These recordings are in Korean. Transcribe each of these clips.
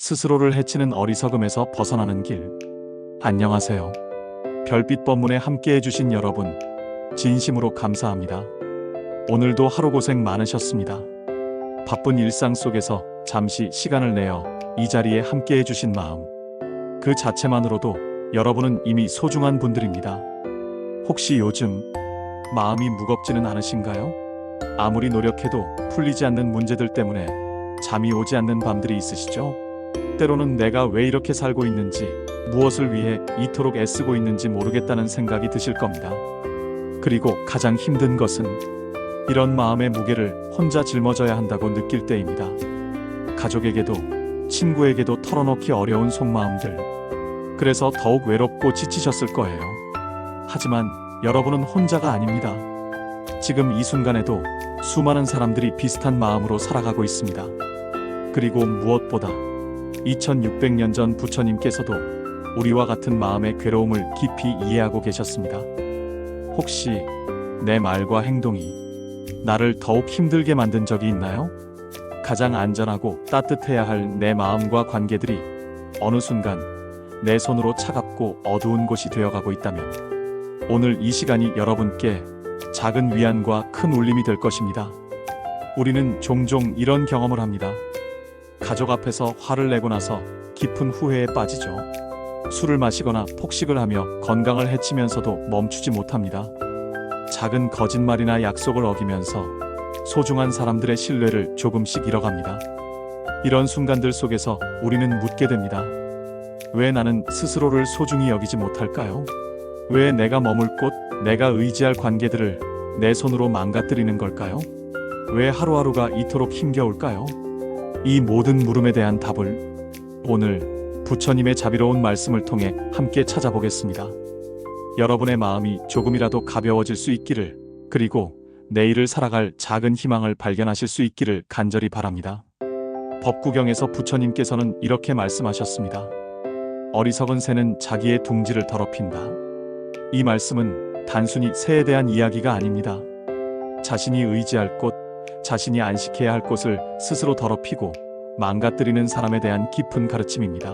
스스로를 해치는 어리석음에서 벗어나는 길. 안녕하세요. 별빛 법문에 함께 해주신 여러분, 진심으로 감사합니다. 오늘도 하루 고생 많으셨습니다. 바쁜 일상 속에서 잠시 시간을 내어 이 자리에 함께 해주신 마음, 그 자체만으로도 여러분은 이미 소중한 분들입니다. 혹시 요즘 마음이 무겁지는 않으신가요? 아무리 노력해도 풀리지 않는 문제들 때문에 잠이 오지 않는 밤들이 있으시죠? 때로는 내가 왜 이렇게 살고 있는지, 무엇을 위해 이토록 애쓰고 있는지 모르겠다는 생각이 드실 겁니다. 그리고 가장 힘든 것은 이런 마음의 무게를 혼자 짊어져야 한다고 느낄 때입니다. 가족에게도 친구에게도 털어놓기 어려운 속마음들. 그래서 더욱 외롭고 지치셨을 거예요. 하지만 여러분은 혼자가 아닙니다. 지금 이 순간에도 수많은 사람들이 비슷한 마음으로 살아가고 있습니다. 그리고 무엇보다 2600년 전 부처님께서도 우리와 같은 마음의 괴로움을 깊이 이해하고 계셨습니다. 혹시 내 말과 행동이 나를 더욱 힘들게 만든 적이 있나요? 가장 안전하고 따뜻해야 할 내 마음과 관계들이 어느 순간 내 손으로 차갑고 어두운 곳이 되어가고 있다면 오늘 이 시간이 여러분께 작은 위안과 큰 울림이 될 것입니다. 우리는 종종 이런 경험을 합니다. 가족 앞에서 화를 내고 나서 깊은 후회에 빠지죠. 술을 마시거나 폭식을 하며 건강을 해치면서도 멈추지 못합니다. 작은 거짓말이나 약속을 어기면서 소중한 사람들의 신뢰를 조금씩 잃어갑니다. 이런 순간들 속에서 우리는 묻게 됩니다. 왜 나는 스스로를 소중히 여기지 못할까요? 왜 내가 머물 곳, 내가 의지할 관계들을 내 손으로 망가뜨리는 걸까요? 왜 하루하루가 이토록 힘겨울까요? 이 모든 물음에 대한 답을 오늘 부처님의 자비로운 말씀을 통해 함께 찾아보겠습니다. 여러분의 마음이 조금이라도 가벼워질 수 있기를, 그리고 내일을 살아갈 작은 희망을 발견하실 수 있기를 간절히 바랍니다. 법구경에서 부처님께서는 이렇게 말씀하셨습니다. 어리석은 새는 자기의 둥지를 더럽힌다. 이 말씀은 단순히 새에 대한 이야기가 아닙니다. 자신이 의지할 곳, 자신이 안식해야 할 곳을 스스로 더럽히고 망가뜨리는 사람에 대한 깊은 가르침입니다.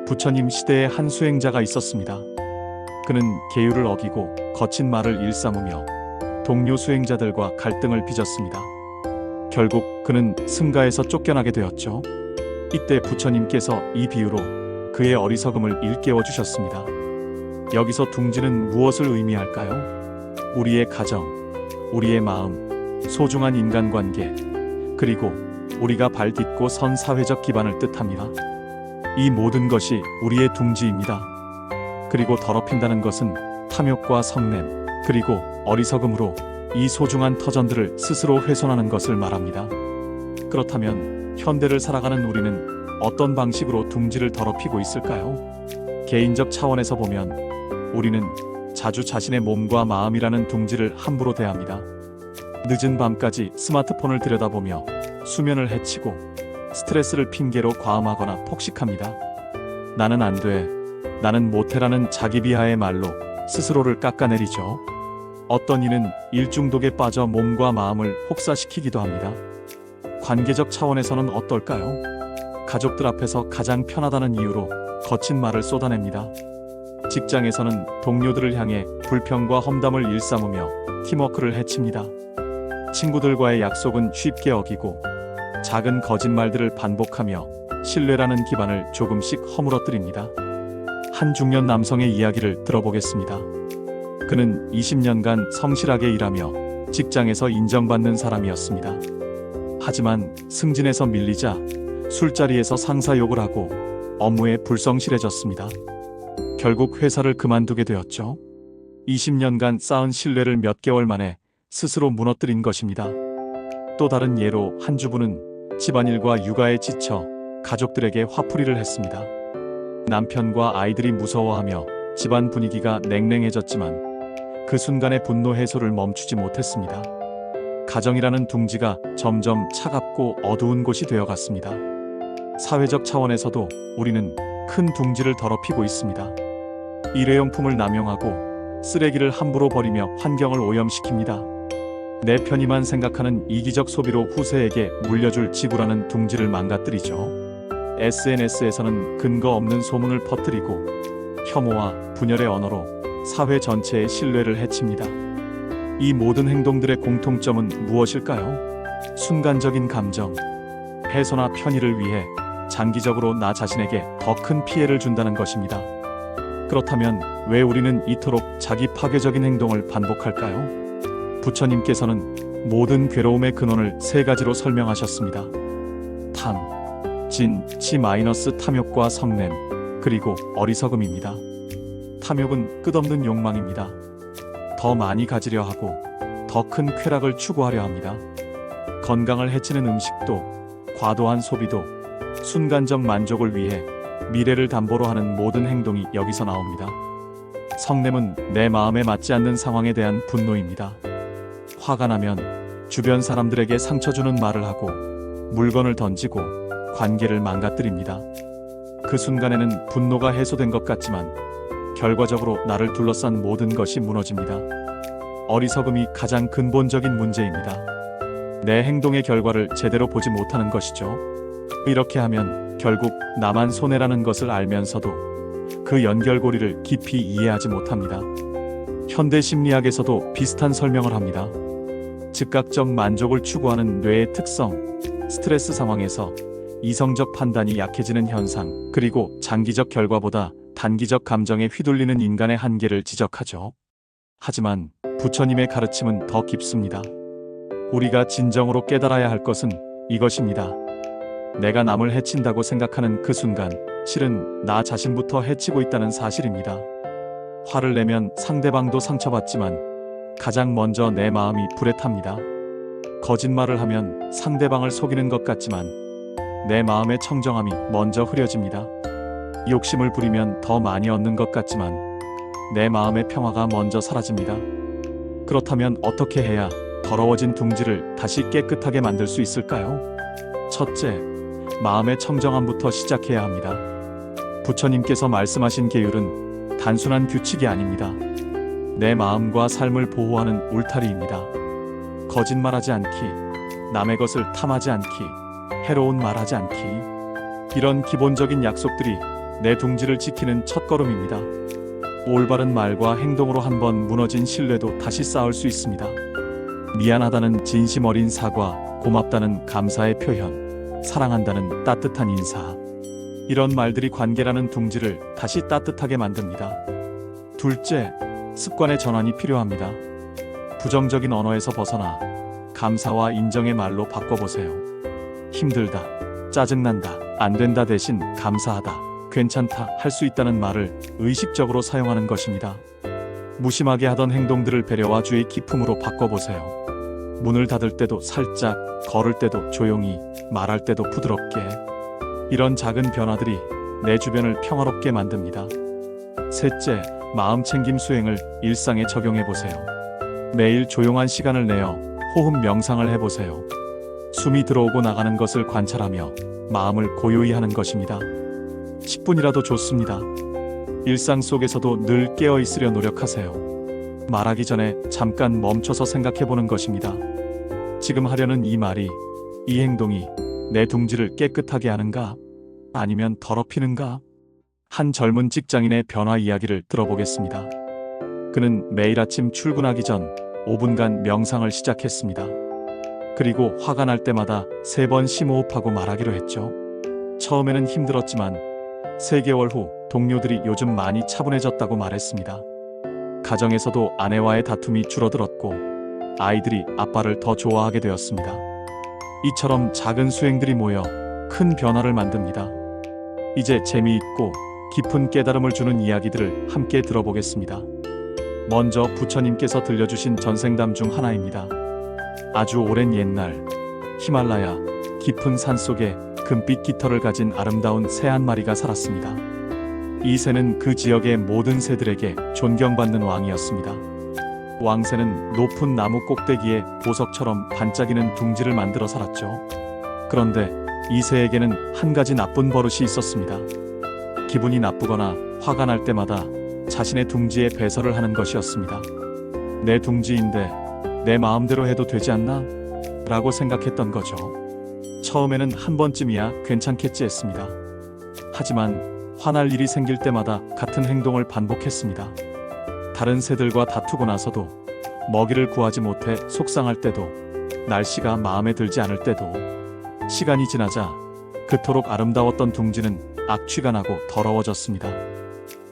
부처님 시대에 한 수행자가 있었습니다. 그는 계율을 어기고 거친 말을 일삼으며 동료 수행자들과 갈등을 빚었습니다. 결국 그는 승가에서 쫓겨나게 되었죠. 이때 부처님께서 이 비유로 그의 어리석음을 일깨워 주셨습니다. 여기서 둥지는 무엇을 의미할까요? 우리의 가정, 우리의 마음, 소중한 인간관계, 그리고 우리가 발 딛고 선 사회적 기반을 뜻합니다. 이 모든 것이 우리의 둥지입니다. 그리고 더럽힌다는 것은 탐욕과 성냄, 그리고 어리석음으로 이 소중한 터전들을 스스로 훼손하는 것을 말합니다. 그렇다면 현대를 살아가는 우리는 어떤 방식으로 둥지를 더럽히고 있을까요? 개인적 차원에서 보면 우리는 자주 자신의 몸과 마음이라는 둥지를 함부로 대합니다. 늦은 밤까지 스마트폰을 들여다보며 수면을 해치고 스트레스를 핑계로 과음하거나 폭식합니다. 나는 안 돼, 나는 못해라는 자기 비하의 말로 스스로를 깎아내리죠. 어떤 이는 일중독에 빠져 몸과 마음을 혹사시키기도 합니다. 관계적 차원에서는 어떨까요? 가족들 앞에서 가장 편하다는 이유로 거친 말을 쏟아냅니다. 직장에서는 동료들을 향해 불평과 험담을 일삼으며 팀워크를 해칩니다. 친구들과의 약속은 쉽게 어기고 작은 거짓말들을 반복하며 신뢰라는 기반을 조금씩 허물어뜨립니다. 한 중년 남성의 이야기를 들어보겠습니다. 그는 20년간 성실하게 일하며 직장에서 인정받는 사람이었습니다. 하지만 승진에서 밀리자 술자리에서 상사 욕을 하고 업무에 불성실해졌습니다. 결국 회사를 그만두게 되었죠. 20년간 쌓은 신뢰를 몇 개월 만에 스스로 무너뜨린 것입니다. 또 다른 예로 한 주부는 집안일과 육아에 지쳐 가족들에게 화풀이를 했습니다. 남편과 아이들이 무서워하며 집안 분위기가 냉랭해졌지만 그 순간의 분노 해소를 멈추지 못했습니다. 가정이라는 둥지가 점점 차갑고 어두운 곳이 되어갔습니다. 사회적 차원에서도 우리는 큰 둥지를 더럽히고 있습니다. 일회용품을 남용하고 쓰레기를 함부로 버리며 환경을 오염시킵니다. 내 편의만 생각하는 이기적 소비로 후세에게 물려줄 지구라는 둥지를 망가뜨리죠. SNS에서는 근거 없는 소문을 퍼뜨리고 혐오와 분열의 언어로 사회 전체의 신뢰를 해칩니다. 이 모든 행동들의 공통점은 무엇일까요? 순간적인 감정, 해소나 편의를 위해 장기적으로 나 자신에게 더 큰 피해를 준다는 것입니다. 그렇다면 왜 우리는 이토록 자기 파괴적인 행동을 반복할까요? 부처님께서는 모든 괴로움의 근원을 세 가지로 설명하셨습니다. 탐, 진, 치-탐욕과 성냄, 그리고 어리석음입니다. 탐욕은 끝없는 욕망입니다. 더 많이 가지려 하고 더 큰 쾌락을 추구하려 합니다. 건강을 해치는 음식도 과도한 소비도 순간적 만족을 위해 미래를 담보로 하는 모든 행동이 여기서 나옵니다. 성냄은 내 마음에 맞지 않는 상황에 대한 분노입니다. 화가 나면 주변 사람들에게 상처 주는 말을 하고 물건을 던지고 관계를 망가뜨립니다. 그 순간에는 분노가 해소된 것 같지만 결과적으로 나를 둘러싼 모든 것이 무너집니다. 어리석음이 가장 근본적인 문제입니다. 내 행동의 결과를 제대로 보지 못하는 것이죠. 이렇게 하면 결국 나만 손해라는 것을 알면서도 그 연결고리를 깊이 이해하지 못합니다. 현대 심리학에서도 비슷한 설명을 합니다. 즉각적 만족을 추구하는 뇌의 특성, 스트레스 상황에서 이성적 판단이 약해지는 현상, 그리고 장기적 결과보다 단기적 감정에 휘둘리는 인간의 한계를 지적하죠. 하지만 부처님의 가르침은 더 깊습니다. 우리가 진정으로 깨달아야 할 것은 이것입니다. 내가 남을 해친다고 생각하는 그 순간, 실은 나 자신부터 해치고 있다는 사실입니다. 화를 내면 상대방도 상처받지만 가장 먼저 내 마음이 불에 탑니다. 거짓말을 하면 상대방을 속이는 것 같지만 내 마음의 청정함이 먼저 흐려집니다. 욕심을 부리면 더 많이 얻는 것 같지만 내 마음의 평화가 먼저 사라집니다. 그렇다면 어떻게 해야 더러워진 둥지를 다시 깨끗하게 만들 수 있을까요? 첫째, 마음의 청정함부터 시작해야 합니다. 부처님께서 말씀하신 계율은 단순한 규칙이 아닙니다. 내 마음과 삶을 보호하는 울타리입니다. 거짓말하지 않기, 남의 것을 탐하지 않기, 해로운 말하지 않기. 이런 기본적인 약속들이 내 둥지를 지키는 첫걸음입니다. 올바른 말과 행동으로 한번 무너진 신뢰도 다시 쌓을 수 있습니다. 미안하다는 진심 어린 사과, 고맙다는 감사의 표현, 사랑한다는 따뜻한 인사. 이런 말들이 관계라는 둥지를 다시 따뜻하게 만듭니다. 둘째, 습관의 전환이 필요합니다. 부정적인 언어에서 벗어나 감사와 인정의 말로 바꿔보세요. 힘들다, 짜증난다, 안 된다 대신 감사하다, 괜찮다, 할 수 있다는 말을 의식적으로 사용하는 것입니다. 무심하게 하던 행동들을 배려와 주의 기품으로 바꿔보세요. 문을 닫을 때도 살짝, 걸을 때도 조용히, 말할 때도 부드럽게. 이런 작은 변화들이 내 주변을 평화롭게 만듭니다. 셋째, 마음 챙김 수행을 일상에 적용해보세요. 매일 조용한 시간을 내어 호흡 명상을 해보세요. 숨이 들어오고 나가는 것을 관찰하며 마음을 고요히 하는 것입니다. 10분이라도 좋습니다. 일상 속에서도 늘 깨어 있으려 노력하세요. 말하기 전에 잠깐 멈춰서 생각해보는 것입니다. 지금 하려는 이 말이, 이 행동이 내 둥지를 깨끗하게 하는가? 아니면 더럽히는가? 한 젊은 직장인의 변화 이야기를 들어보겠습니다. 그는 매일 아침 출근하기 전 5분간 명상을 시작했습니다. 그리고 화가 날 때마다 3번 심호흡하고 말하기로 했죠. 처음에는 힘들었지만 3개월 후 동료들이 요즘 많이 차분해졌다고 말했습니다. 가정에서도 아내와의 다툼이 줄어들었고 아이들이 아빠를 더 좋아하게 되었습니다. 이처럼 작은 수행들이 모여 큰 변화를 만듭니다. 이제 재미있고 깊은 깨달음을 주는 이야기들을 함께 들어보겠습니다. 먼저 부처님께서 들려주신 전생담 중 하나입니다. 아주 오랜 옛날 히말라야 깊은 산속에 금빛 깃털을 가진 아름다운 새 한 마리가 살았습니다. 이 새는 그 지역의 모든 새들에게 존경받는 왕이었습니다. 왕새는 높은 나무 꼭대기에 보석처럼 반짝이는 둥지를 만들어 살았죠. 그런데 이 새에게는 한 가지 나쁜 버릇이 있었습니다. 기분이 나쁘거나 화가 날 때마다 자신의 둥지에 배설을 하는 것이었습니다. 내 둥지인데 내 마음대로 해도 되지 않나? 라고 생각했던 거죠. 처음에는 한 번쯤이야 괜찮겠지 했습니다. 하지만 화날 일이 생길 때마다 같은 행동을 반복했습니다. 다른 새들과 다투고 나서도, 먹이를 구하지 못해 속상할 때도, 날씨가 마음에 들지 않을 때도, 시간이 지나자 그토록 아름다웠던 둥지는 악취가 나고 더러워졌습니다.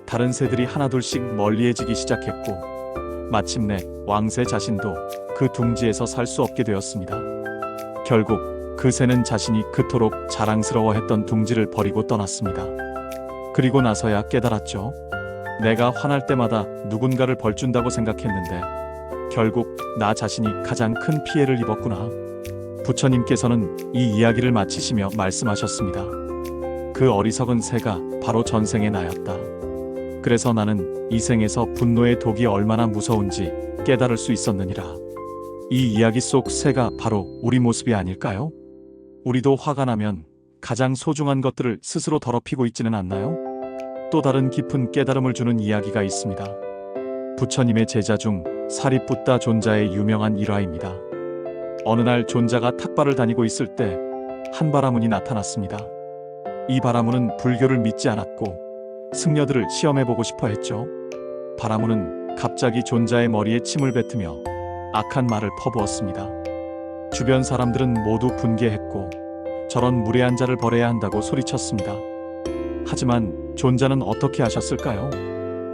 다른 새들이 하나둘씩 멀리해지기 시작했고, 마침내 왕새 자신도 그 둥지에서 살 수 없게 되었습니다. 결국 그 새는 자신이 그토록 자랑스러워했던 둥지를 버리고 떠났습니다. 그리고 나서야 깨달았죠. 내가 화날 때마다 누군가를 벌준다고 생각했는데 결국 나 자신이 가장 큰 피해를 입었구나. 부처님께서는 이 이야기를 마치시며 말씀하셨습니다. 그 어리석은 새가 바로 전생의 나였다. 그래서 나는 이 생에서 분노의 독이 얼마나 무서운지 깨달을 수 있었느니라. 이 이야기 속 새가 바로 우리 모습이 아닐까요? 우리도 화가 나면 가장 소중한 것들을 스스로 더럽히고 있지는 않나요? 또 다른 깊은 깨달음을 주는 이야기가 있습니다. 부처님의 제자 중 사리뿌따 존자의 유명한 일화입니다. 어느 날 존자가 탁발을 다니고 있을 때 한 바라문이 나타났습니다. 이 바라문은 불교를 믿지 않았고 승려들을 시험해보고 싶어 했죠. 바라문은 갑자기 존자의 머리에 침을 뱉으며 악한 말을 퍼부었습니다. 주변 사람들은 모두 분개했고 저런 무례한 자를 벌해야 한다고 소리쳤습니다. 하지만 존자는 어떻게 하셨을까요?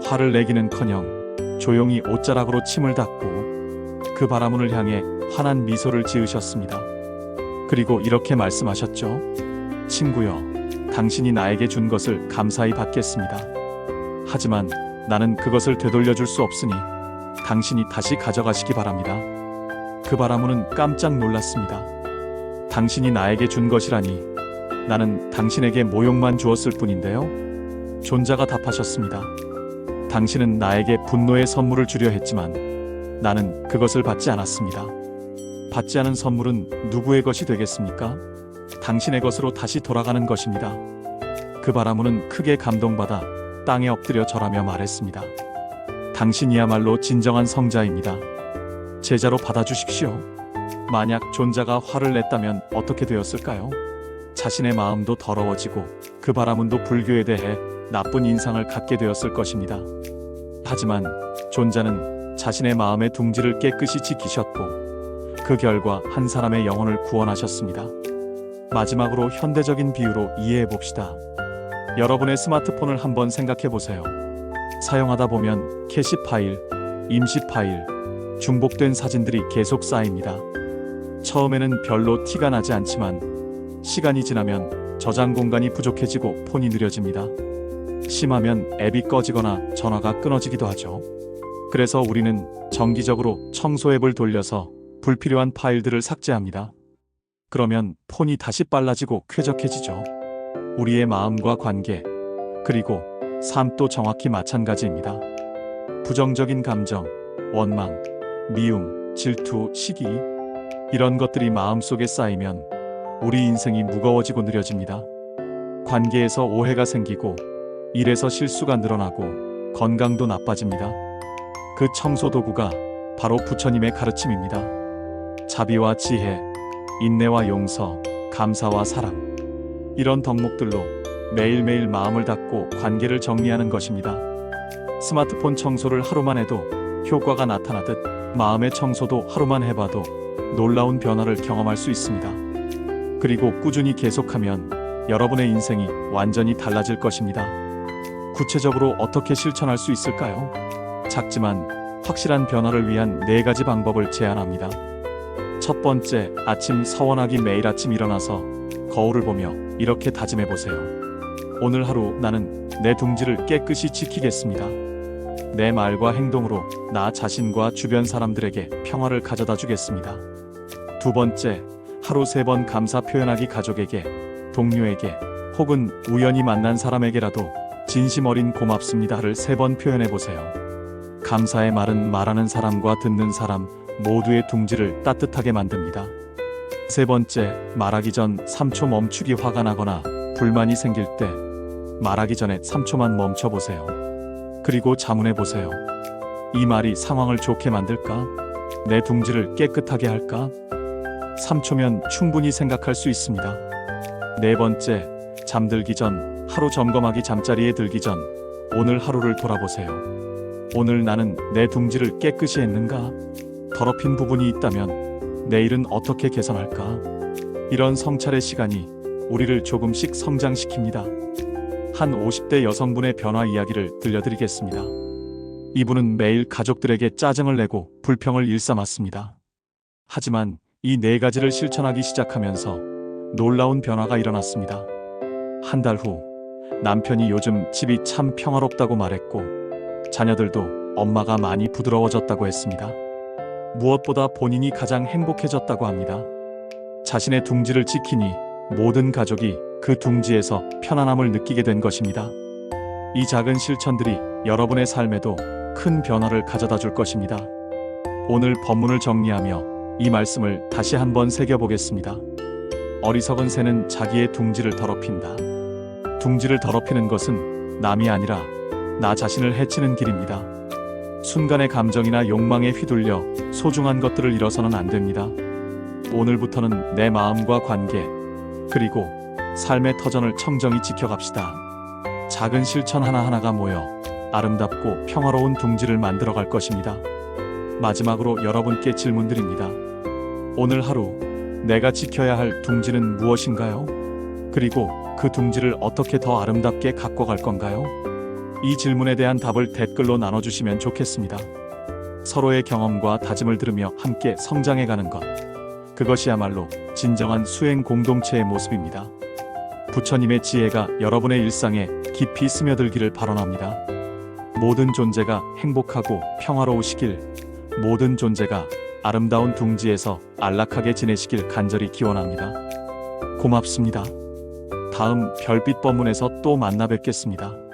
화를 내기는커녕 조용히 옷자락으로 침을 닦고 그 바라문을 향해 환한 미소를 지으셨습니다. 그리고 이렇게 말씀하셨죠. 친구여, 당신이 나에게 준 것을 감사히 받겠습니다. 하지만 나는 그것을 되돌려줄 수 없으니 당신이 다시 가져가시기 바랍니다. 그 바라문은 깜짝 놀랐습니다. 당신이 나에게 준 것이라니, 나는 당신에게 모욕만 주었을 뿐인데요. 존자가 답하셨습니다. 당신은 나에게 분노의 선물을 주려 했지만 나는 그것을 받지 않았습니다. 받지 않은 선물은 누구의 것이 되겠습니까? 당신의 것으로 다시 돌아가는 것입니다. 그 바라문은 크게 감동받아 땅에 엎드려 절하며 말했습니다. 당신이야말로 진정한 성자입니다. 제자로 받아주십시오. 만약 존자가 화를 냈다면 어떻게 되었을까요? 자신의 마음도 더러워지고 그 바라문도 불교에 대해 나쁜 인상을 갖게 되었을 것입니다. 하지만 존자는 자신의 마음의 둥지를 깨끗이 지키셨고 그 결과 한 사람의 영혼을 구원하셨습니다. 마지막으로 현대적인 비유로 이해해 봅시다. 여러분의 스마트폰을 한번 생각해 보세요. 사용하다 보면 캐시 파일, 임시 파일, 중복된 사진들이 계속 쌓입니다. 처음에는 별로 티가 나지 않지만 시간이 지나면 저장 공간이 부족해지고 폰이 느려집니다. 심하면 앱이 꺼지거나 전화가 끊어지기도 하죠. 그래서 우리는 정기적으로 청소 앱을 돌려서 불필요한 파일들을 삭제합니다. 그러면 폰이 다시 빨라지고 쾌적해지죠. 우리의 마음과 관계, 그리고 삶도 정확히 마찬가지입니다. 부정적인 감정, 원망, 미움, 질투, 시기, 이런 것들이 마음속에 쌓이면 우리 인생이 무거워지고 느려집니다. 관계에서 오해가 생기고 일에서 실수가 늘어나고 건강도 나빠집니다. 그 청소 도구가 바로 부처님의 가르침입니다. 자비와 지혜, 인내와 용서, 감사와 사랑, 이런 덕목들로 매일매일 마음을 닦고 관계를 정리하는 것입니다. 스마트폰 청소를 하루만 해도 효과가 나타나듯 마음의 청소도 하루만 해봐도 놀라운 변화를 경험할 수 있습니다. 그리고 꾸준히 계속하면 여러분의 인생이 완전히 달라질 것입니다. 구체적으로 어떻게 실천할 수 있을까요? 작지만 확실한 변화를 위한 4가지 방법을 제안합니다. 첫 번째, 아침 서원하기. 매일 아침 일어나서 거울을 보며 이렇게 다짐해 보세요. 오늘 하루 나는 내 둥지를 깨끗이 지키겠습니다. 내 말과 행동으로 나 자신과 주변 사람들에게 평화를 가져다 주겠습니다. 두 번째, 하루 3번 감사 표현하기. 가족에게, 동료에게, 혹은 우연히 만난 사람에게라도 진심 어린 고맙습니다를 3번 표현해 보세요. 감사의 말은 말하는 사람과 듣는 사람 모두의 둥지를 따뜻하게 만듭니다. 세 번째, 말하기 전 3초 멈추기. 화가 나거나 불만이 생길 때 말하기 전에 3초만 멈춰보세요. 그리고 자문해 보세요. 이 말이 상황을 좋게 만들까? 내 둥지를 깨끗하게 할까? 3초면 충분히 생각할 수 있습니다. 네 번째, 잠들기 전 하루 점검하기 잠자리에 들기 전 오늘 하루를 돌아보세요. 오늘 나는 내 둥지를 깨끗이 했는가? 더럽힌 부분이 있다면 내일은 어떻게 개선할까? 이런 성찰의 시간이 우리를 조금씩 성장시킵니다. 한 50대 여성분의 변화 이야기를 들려드리겠습니다. 이분은 매일 가족들에게 짜증을 내고 불평을 일삼았습니다. 하지만 이 네 가지를 실천하기 시작하면서 놀라운 변화가 일어났습니다. 한 달 후 남편이 요즘 집이 참 평화롭다고 말했고 자녀들도 엄마가 많이 부드러워졌다고 했습니다. 무엇보다 본인이 가장 행복해졌다고 합니다. 자신의 둥지를 지키니 모든 가족이 그 둥지에서 편안함을 느끼게 된 것입니다. 이 작은 실천들이 여러분의 삶에도 큰 변화를 가져다 줄 것입니다. 오늘 본문을 정리하며 이 말씀을 다시 한번 새겨보겠습니다. 어리석은 새는 자기의 둥지를 더럽힌다. 둥지를 더럽히는 것은 남이 아니라 나 자신을 해치는 길입니다. 순간의 감정이나 욕망에 휘둘려 소중한 것들을 잃어서는 안 됩니다. 오늘부터는 내 마음과 관계, 그리고 삶의 터전을 청정히 지켜갑시다. 작은 실천 하나하나가 모여 아름답고 평화로운 둥지를 만들어갈 것입니다. 마지막으로 여러분께 질문드립니다. 오늘 하루 내가 지켜야 할 둥지는 무엇인가요? 그리고 그 둥지를 어떻게 더 아름답게 가꿔갈 건가요? 이 질문에 대한 답을 댓글로 나눠주시면 좋겠습니다. 서로의 경험과 다짐을 들으며 함께 성장해가는 것, 그것이야말로 진정한 수행 공동체의 모습입니다. 부처님의 지혜가 여러분의 일상에 깊이 스며들기를 발언합니다. 모든 존재가 행복하고 평화로우시길, 모든 존재가 아름다운 둥지에서 안락하게 지내시길 간절히 기원합니다. 고맙습니다. 다음 별빛 법문에서 또 만나 뵙겠습니다.